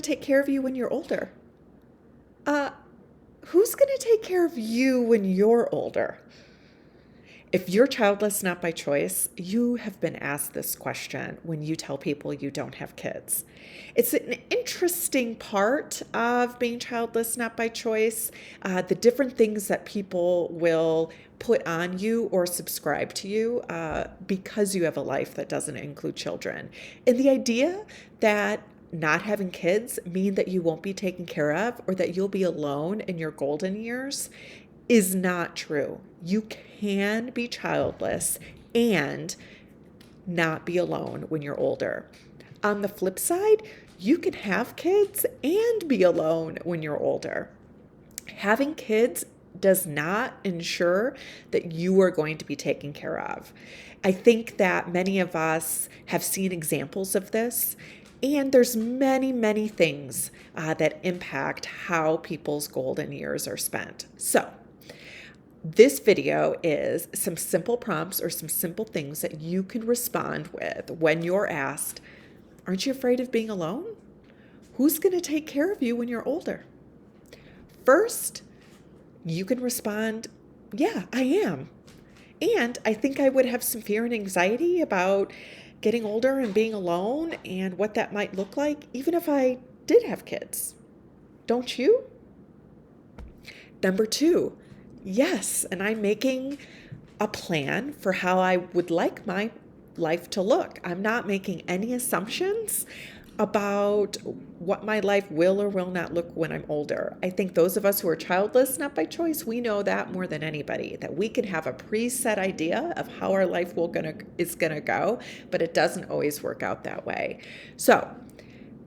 to take care of you when you're older? Uh, who's going to take care of you when you're older? If you're childless not by choice, you have been asked this question when you tell people you don't have kids. It's an interesting part of being childless not by choice, the different things that people will put on you or subscribe to you because you have a life that doesn't include children. And the idea that not having kids mean that you won't be taken care of or that you'll be alone in your golden years is not true. You can be childless and not be alone when you're older. On the flip side, you can have kids and be alone when you're older. Having kids does not ensure that you are going to be taken care of. I think that many of us have seen examples of this, and there's many, many things that impact how people's golden years are spent. So, this video is some simple prompts or some simple things that you can respond with when you're asked, aren't you afraid of being alone? Who's going to take care of you when you're older? First, you can respond, yeah, I am. And I think I would have some fear and anxiety about getting older and being alone and what that might look like, even if I did have kids. Don't you? Number two, yes, and I'm making a plan for how I would like my life to look. I'm not making any assumptions about what my life will or will not look when I'm older. I think those of us who are childless, not by choice, we know that more than anybody, that we can have a preset idea of how our life is gonna go, but it doesn't always work out that way. So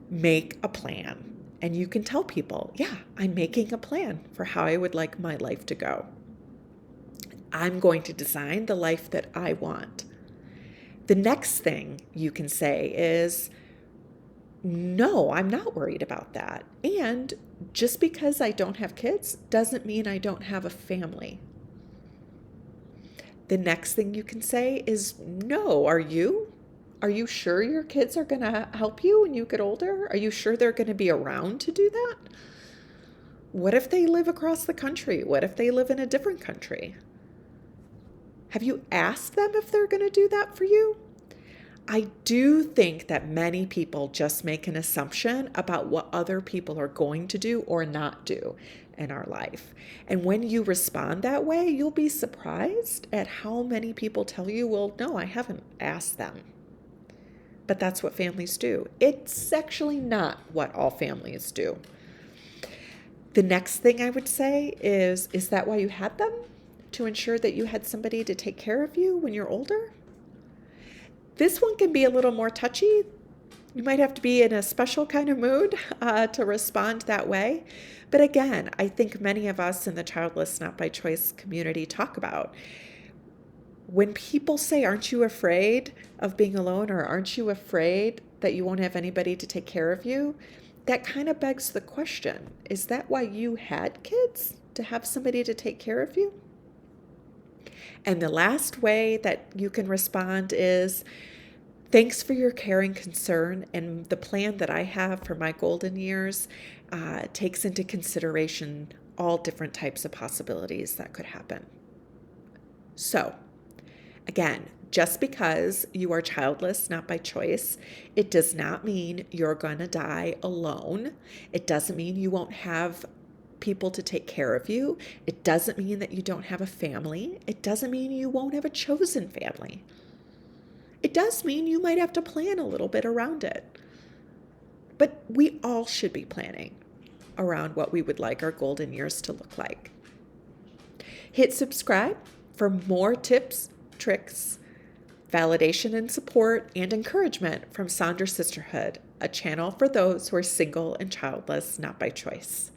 make a plan. And you can tell people, yeah, I'm making a plan for how I would like my life to go. I'm going to design the life that I want. The next thing you can say is, no, I'm not worried about that. And just because I don't have kids doesn't mean I don't have a family. The next thing you can say is, no, are you? Are you sure your kids are going to help you when you get older? Are you sure they're going to be around to do that? What if they live across the country? What if they live in a different country? Have you asked them if they're going to do that for you? I do think that many people just make an assumption about what other people are going to do or not do in our life. And when you respond that way, you'll be surprised at how many people tell you, well, no, I haven't asked them. But that's what families do. It's actually not what all families do. The next thing I would say is that why you had them? To ensure that you had somebody to take care of you when you're older? This one can be a little more touchy. You might have to be in a special kind of mood to respond that way. But again, I think many of us in the Childless Not by Choice community talk about when people say, aren't you afraid of being alone, or aren't you afraid that you won't have anybody to take care of you? That kind of begs the question, is that why you had kids? To have somebody to take care of you? And the last way that you can respond is, thanks for your care and concern, and the plan that I have for my golden years takes into consideration all different types of possibilities that could happen. So, again, just because you are childless, not by choice, it does not mean you're going to die alone. It doesn't mean you won't have people to take care of you. It doesn't mean that you don't have a family. It doesn't mean you won't have a chosen family. It does mean you might have to plan a little bit around it. But we all should be planning around what we would like our golden years to look like. Hit subscribe for more tips, tricks, validation and support, and encouragement from Sonder Sisterhood, a channel for those who are single and childless, not by choice.